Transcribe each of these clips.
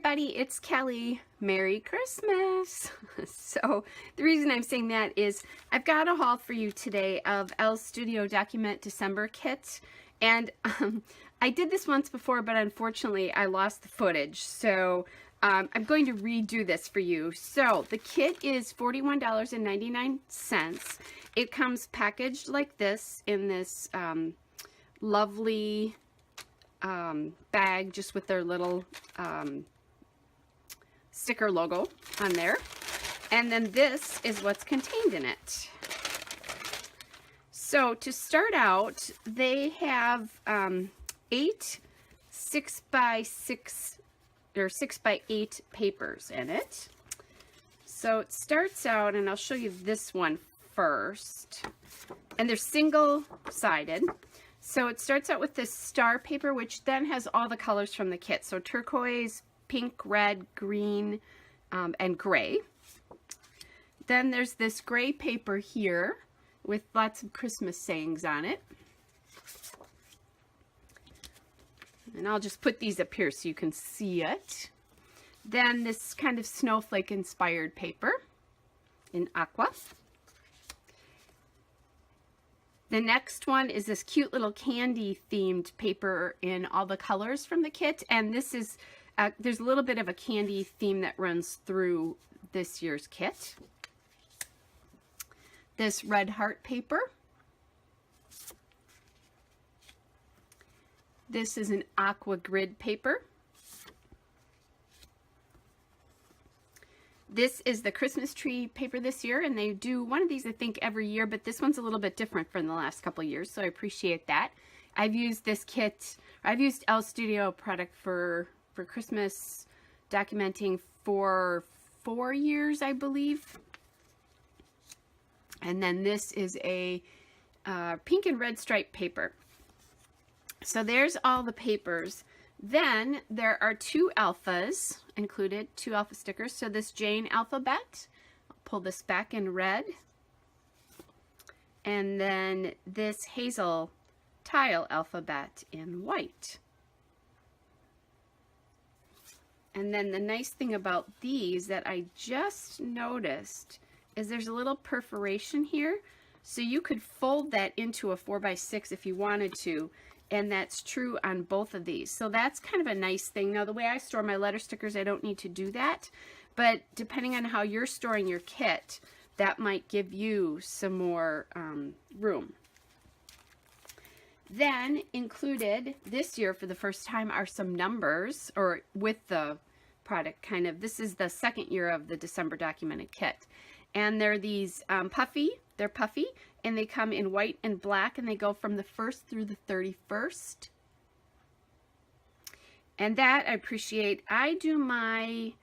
everybody, it's Kelly. Merry Christmas. So the reason I'm saying that is I've got a haul for you today of Elle's Studio Document December kit. And I did this once before, but unfortunately I lost the footage. So I'm going to redo this for you. So the kit is $41.99. It comes packaged like this in this lovely bag, just with their little sticker logo on there. And then this is what's contained in it. So to start out, they have 8 6x6 or 6x8 papers in it. So it starts out, and I'll show you this one first, and they're single-sided. So it starts out with this star paper, which then has all the colors from the kit. So turquoise, pink, red, green, and gray. Then there's this gray paper here with lots of Christmas sayings on it. And I'll just put these up here so you can see it. Then this kind of snowflake inspired paper in aqua. The next one is this cute little candy themed paper in all the colors from the kit. And this is, there's a little bit of a candy theme that runs through this year's kit. This red heart paper. This is an aqua grid paper. This is the Christmas tree paper this year, and they do one of these, I think, every year, but this one's a little bit different from the last couple of years, so I appreciate that. I've used this kit, I've used Elle Studio product for Christmas documenting for 4 years, I believe. And then this is a pink and red striped paper. So there's all the papers. Then there are 2 alphas included, 2 alpha stickers. So this Jane alphabet, I'll pull this back in red. And then this Hazel tile alphabet in white. And then the nice thing about these that I just noticed is there's a little perforation here. So you could fold that into a 4x6 if you wanted to. And that's true on both of these. So that's kind of a nice thing. Now, the way I store my letter stickers, I don't need to do that. But depending on how you're storing your kit, that might give you some more room. Then included this year for the first time are some numbers, or with the product kind of. This is the second year of the December documented kit. And they're these puffy, and they come in white and black, and they go from the 1st through the 31st. And that I appreciate. I do my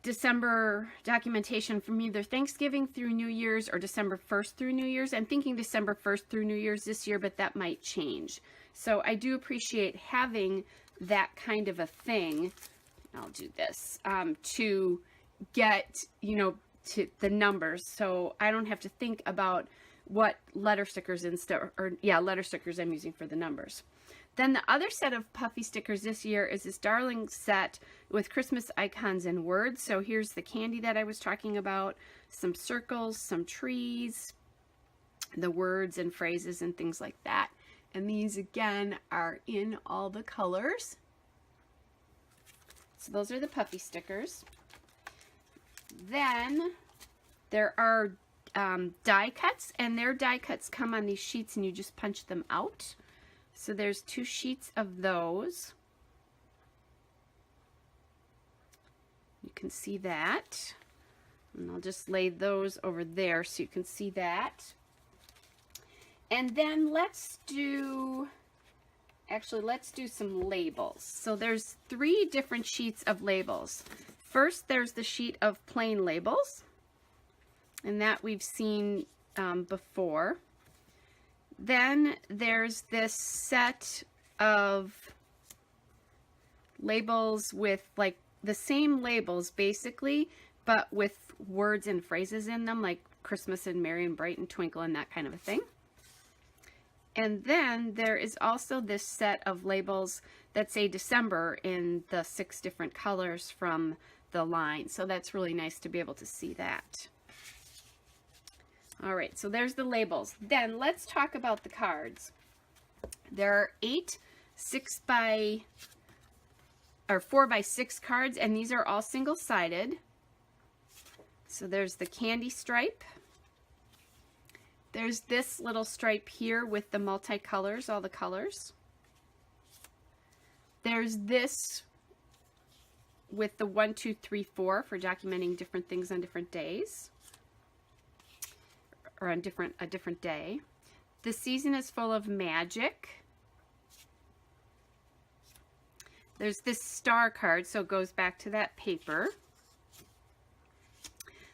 December documentation from either Thanksgiving through New Year's or December 1st through New Year's. I'm thinking December 1st through New Year's this year, but that might change. So I do appreciate having that kind of a thing. I'll do this to get, you know, to the numbers, so I don't have to think about what letter stickers letter stickers I'm using for the numbers. Then the other set of puffy stickers this year is this darling set with Christmas icons and words. So here's the candy that I was talking about, some circles, some trees, the words and phrases and things like that. And these again are in all the colors. So those are the puffy stickers. Then there are die cuts, and their die cuts come on these sheets and you just punch them out. So there's 2 sheets of those. You can see that. And I'll just lay those over there so you can see that. And then let's do some labels. So there's 3 different sheets of labels. First, there's the sheet of plain labels, and that we've seen before. Then there's this set of labels with like the same labels basically, but with words and phrases in them, like Christmas and Merry and Bright and Twinkle and that kind of a thing. And then there is also this set of labels that say December in the 6 different colors from the line. So that's really nice to be able to see that. All right, so there's the labels. Then let's talk about the cards. There are 8 4 by 6 cards, and these are all single-sided. So there's the candy stripe. There's this little stripe here with the multicolors, all the colors. There's this with the 1, 2, 3, 4 for documenting different things on different days, or on a different day. The season is full of magic. There's this star card, so it goes back to that paper.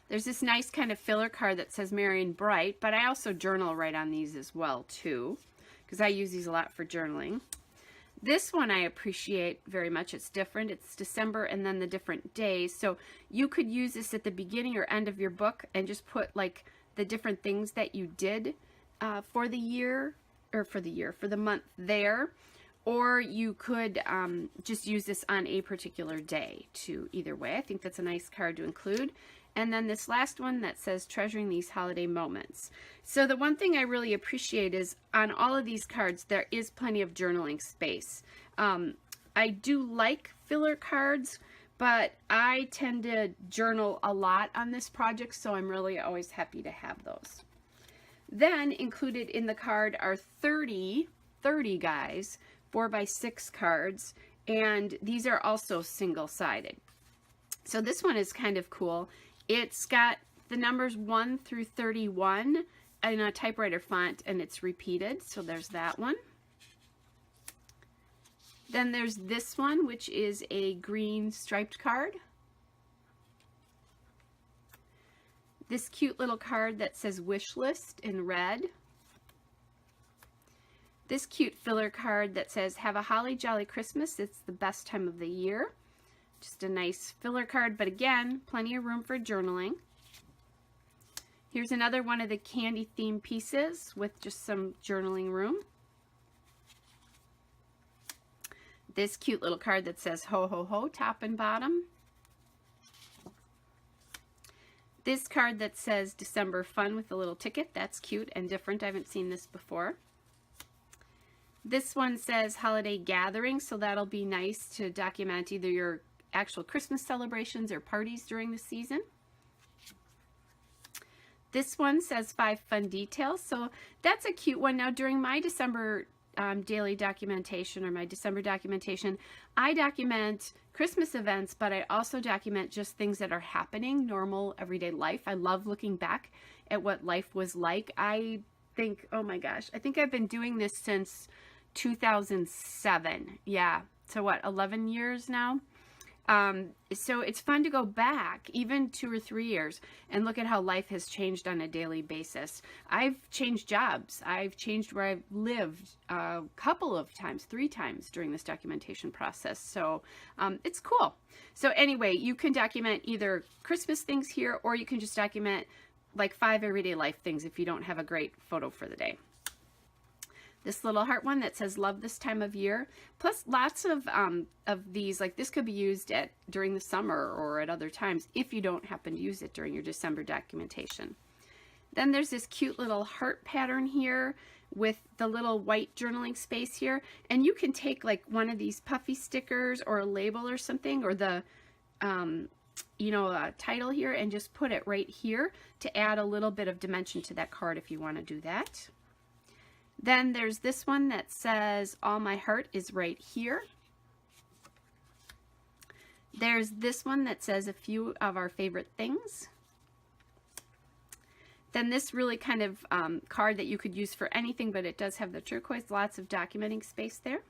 There's this nice kind of filler card that says Merry and Bright, but I also journal right on these as well too, because I use these a lot for journaling. This one I appreciate very much. It's different. It's December and then the different days. So you could use this at the beginning or end of your book and just put like the different things that you did for the year, or for the month there. Or you could just use this on a particular day too. Either way, I think that's a nice card to include. And then this last one that says treasuring these holiday moments. So the one thing I really appreciate is on all of these cards, there is plenty of journaling space. I do like filler cards, but I tend to journal a lot on this project, so I'm really always happy to have those. Then included in the card are 30 guys, 4 by 6 cards, and these are also single-sided. So this one is kind of cool. It's got the numbers 1 through 31 in a typewriter font, and it's repeated. So there's that one. Then there's this one, which is a green striped card. This cute little card that says wish list in red. This cute filler card that says have a holly jolly Christmas. It's the best time of the year. Just a nice filler card, but again, plenty of room for journaling. Here's another one of the candy theme pieces with just some journaling room. This cute little card that says ho ho ho, top and bottom. This card that says December fun with a little ticket. That's cute and different. I haven't seen this before. This one says holiday gathering, so that'll be nice to document either your actual Christmas celebrations or parties during the season. This one says 5 fun details, so that's a cute one. Now during my December daily documentation, or my December documentation, I document Christmas events, but I also document just things that are happening, normal everyday life. I love looking back at what life was like. I think, oh my gosh, I think I've been doing this since 2007. Yeah, so what, 11 years now? So it's fun to go back even 2 or 3 years and look at how life has changed on a daily basis. I've changed jobs. I've changed where I've lived a couple of times, 3 times during this documentation process. So it's cool. So anyway, you can document either Christmas things here, or you can just document like 5 everyday life things if you don't have a great photo for the day. This little heart one that says love this time of year, plus lots of these, like this could be used during the summer or at other times if you don't happen to use it during your December documentation. Then there's this cute little heart pattern here with the little white journaling space here, and you can take like one of these puffy stickers or a label or something, or the title here, and just put it right here to add a little bit of dimension to that card if you want to do that. Then there's this one that says, all my heart is right here. There's this one that says a few of our favorite things. Then this really kind of card that you could use for anything, but it does have the turquoise, lots of documenting space there.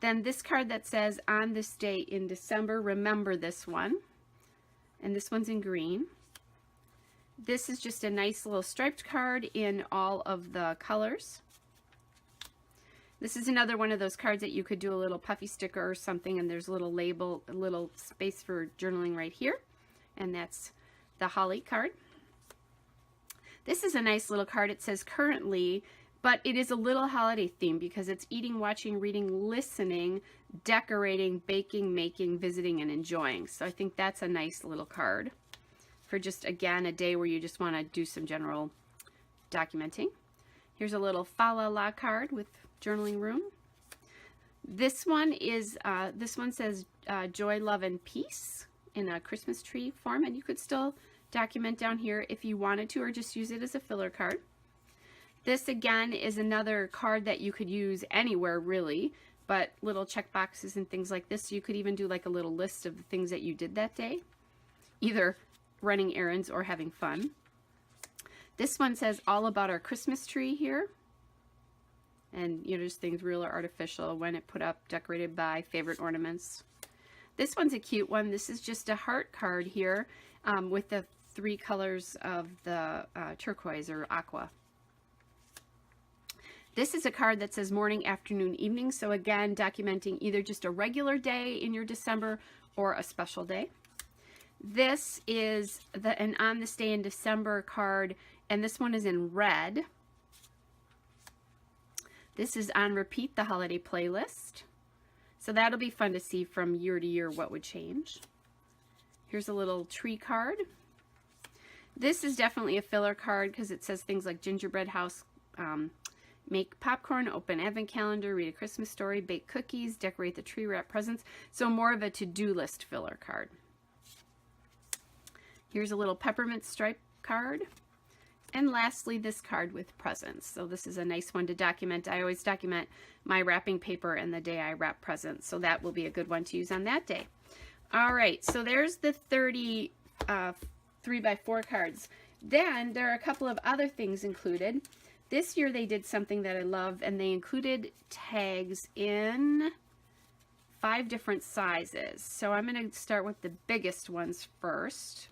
Then this card that says, on this day in December, remember this one. And this one's in green. This is just a nice little striped card in all of the colors. This is another one of those cards that you could do a little puffy sticker or something, and there's a little label, a little space for journaling right here. And that's the holly card. This is a nice little card. It says currently but it is a little holiday theme because it's eating, watching, reading, listening, decorating, baking, making, visiting, and enjoying. So I think that's a nice little card for just, again, a day where you just want to do some general documenting. Here's a little Fa La La card with journaling room. This one is, this one says joy, love, and peace in a Christmas tree form, and you could still document down here if you wanted to, or just use it as a filler card. This again is another card that you could use anywhere really, but little check boxes and things like this. So you could even do like a little list of the things that you did that day, either running errands or having fun. This one says all about our Christmas tree here. And you know, just things real or artificial, when it put up, decorated by, favorite ornaments. This one's a cute one. This is just a heart card here with the 3 colors of the turquoise or aqua. This is a card that says morning, afternoon, evening. So again, documenting either just a regular day in your December or a special day. This is an on this day in December card, and this one is in red. This is on repeat, the holiday playlist. So that'll be fun to see from year to year what would change. Here's a little tree card. This is definitely a filler card because it says things like gingerbread house, make popcorn, open advent calendar, read a Christmas story, bake cookies, decorate the tree, wrap presents. So more of a to-do list filler card. Here's a little peppermint stripe card. And lastly, this card with presents. So this is a nice one to document. I always document my wrapping paper and the day I wrap presents. So that will be a good one to use on that day. All right, so there's the 30 3x4 cards. Then there are a couple of other things included. This year they did something that I love, and they included tags in 5 different sizes. So I'm going to start with the biggest ones first.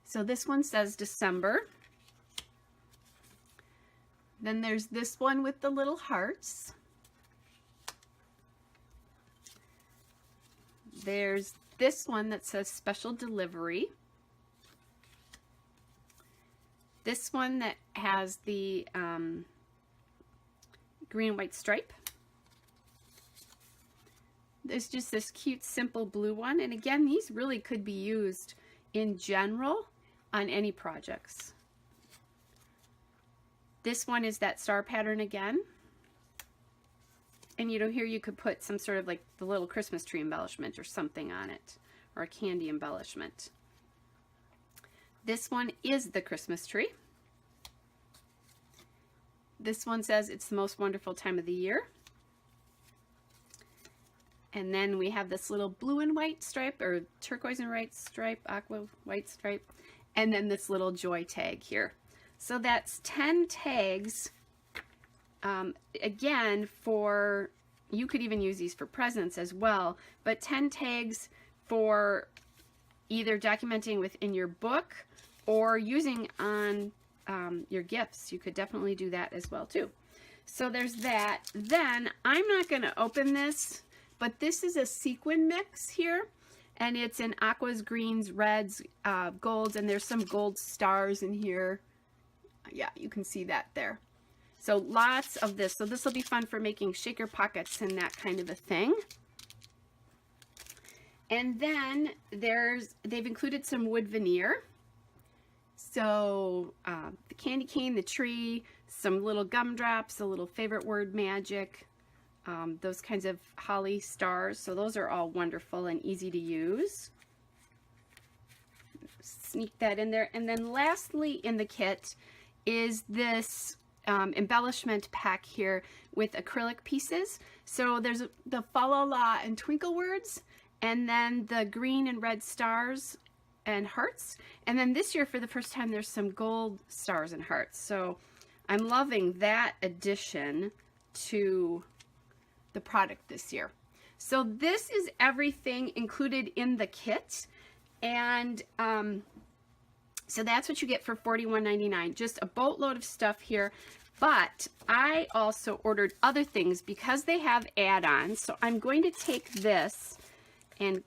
So this one says December. Then there's this one with the little hearts. There's this one that says special delivery. This one that has the green and white stripe. There's just this cute simple blue one, and again, these really could be used in general on any projects. This one is that star pattern again, and you know, here you could put some sort of like the little Christmas tree embellishment or something on it, or a candy embellishment. This one is the Christmas tree. This one says it's the most wonderful time of the year. And then we have this little blue and white stripe, or turquoise and white stripe, aqua white stripe, and then this little joy tag here. So that's 10 tags. Again, for, you could even use these for presents as well, but 10 tags for either documenting within your book or using on your gifts. You could definitely do that as well too. So there's that. Then I'm not going to open this, but this is a sequin mix here, and it's in aquas, greens, reds, golds, and there's some gold stars in here. Yeah, you can see that there. So lots of this. So this will be fun for making shaker pockets and that kind of a thing. And then they've included some wood veneer. So the candy cane, the tree, some little gumdrops, a little favorite word magic, those kinds of holly stars. So those are all wonderful and easy to use. Sneak that in there. And then lastly in the kit is this embellishment pack here with acrylic pieces. So there's the Fa La La and twinkle words, and then the green and red stars and hearts. And then this year for the first time there's some gold stars and hearts. So I'm loving that addition to the product this year. So this is everything included in the kit, and so that's what you get for $41.99. Just a boatload of stuff here. But I also ordered other things because they have add-ons. So I'm going to take this and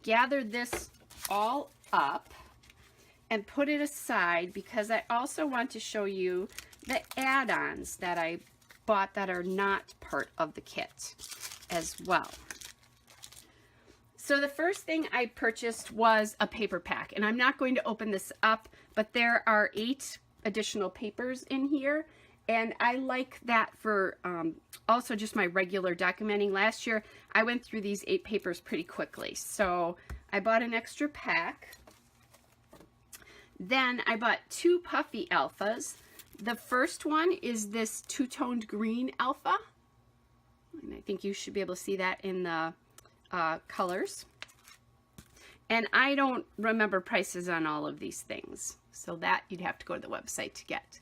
gather this all up and put it aside because I also want to show you the add-ons that I bought that are not part of the kit as well. So the first thing I purchased was a paper pack, and I'm not going to open this up, but there are 8 additional papers in here, and I like that for also just my regular documenting. Last year I went through these 8 papers pretty quickly, so I bought an extra pack. Then I bought 2 puffy alphas. The first one is this two-toned green alpha, and I think you should be able to see that in the colors. And I don't remember prices on all of these things, so that you'd have to go to the website to get.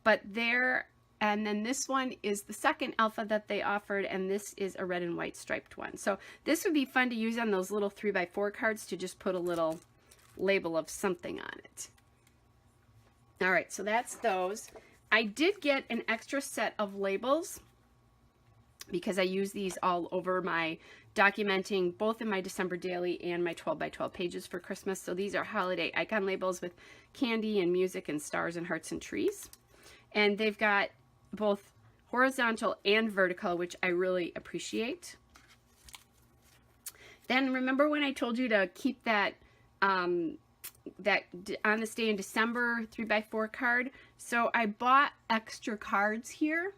But there, and then this one is the second alpha that they offered, and this is a red and white striped one. So this would be fun to use on those little 3x4 cards to just put a little label of something on it. All right, so that's those. I did get an extra set of labels because I use these all over my documenting, both in my December daily and my 12x12 pages for Christmas. So these are holiday icon labels with candy and music and stars and hearts and trees. And they've got both horizontal and vertical, which I really appreciate. Then remember when I told you to keep that that on this day in December 3x4 card? So I bought extra cards here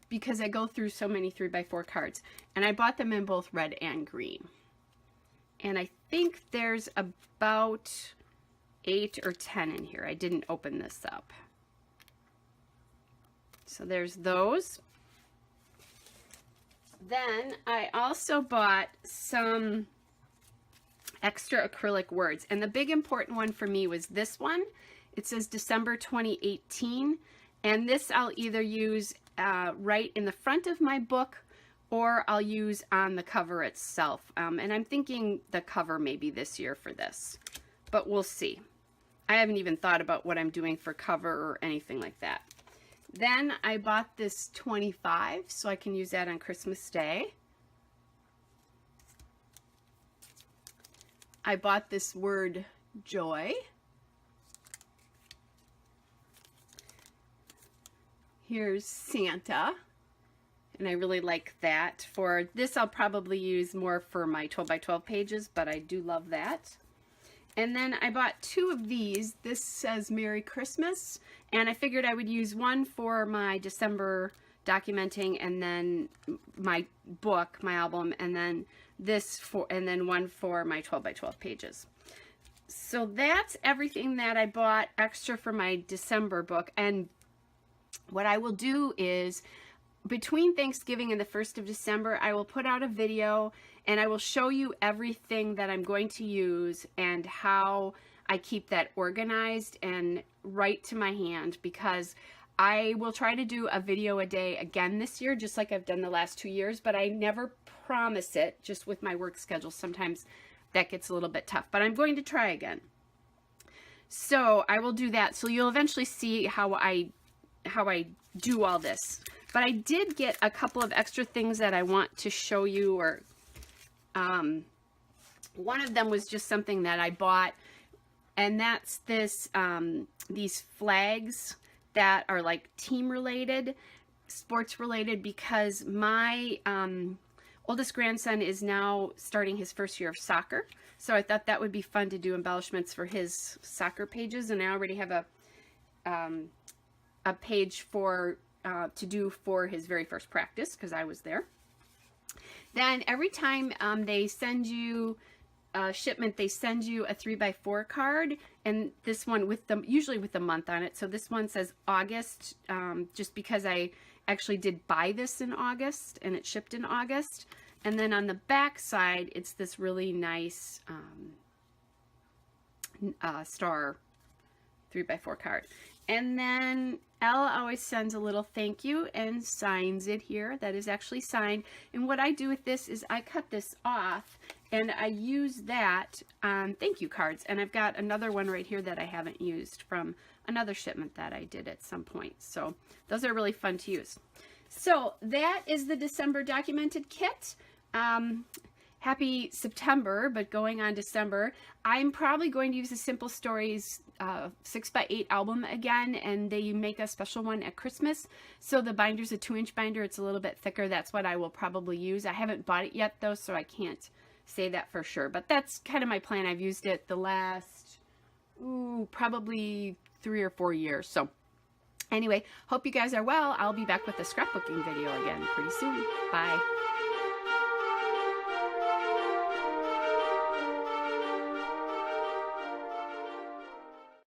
because I go through so many 3x4 cards, and I bought them in both red and green. And I think there's about 8 or 10 in here. I didn't open this up. So there's those. Then I also bought some extra acrylic words, and the big important one for me was this one. It says December 2018, and this I'll either use right in the front of my book, or I'll use on the cover itself. And I'm thinking the cover maybe this year for this, but we'll see. I haven't even thought about what I'm doing for cover or anything like that. Then I bought this 25, so I can use that on Christmas Day. I bought this word joy. Here's Santa, and I really like that. For this, I'll probably use more for my 12x12 pages, but I do love that. And then I bought 2 of these. This says Merry Christmas, and I figured I would use one for my December documenting, and then my book, my album, and then this for, and then one for my 12x12 pages. So that's everything that I bought extra for my December book. And what I will do is, between Thanksgiving and the 1st of December, I will put out a video and I will show you everything that I'm going to use and how I keep that organized and right to my hand, because I will try to do a video a day again this year, just like I've done the last 2 years, but I never promise it, just with my work schedule. Sometimes that gets a little bit tough, but I'm going to try again. So I will do that. So you'll eventually see how I do all this. But I did get a couple of extra things that I want to show you, or one of them was just something that I bought, and that's this these flags that are like team related, sports related, because my oldest grandson is now starting his first year of soccer. So I thought that would be fun to do embellishments for his soccer pages, and I already have a page for to do for his very first practice, because I was there. Then every time they send you a shipment, they send you a 3x4 card, and this one with the usually with the month on it. So this one says August, just because I actually did buy this in August and it shipped in August. And then on the back side, it's this really nice star 3x4 card. And then Elle always sends a little thank you and signs it here. That is actually signed. And what I do with this is I cut this off and I use that on thank you cards. And I've got another one right here that I haven't used from another shipment that I did at some point. So those are really fun to use. So that is the December documented kit. happy September, but going on December. I'm probably going to use the Simple Stories 6x8 album again, and they make a special one at Christmas. So the binder's a 2-inch binder. It's a little bit thicker. That's what I will probably use. I haven't bought it yet though, so I can't say that for sure. But that's kind of my plan. I've used it the last, probably 3 or 4 years. So anyway, hope you guys are well. I'll be back with a scrapbooking video again pretty soon. Bye.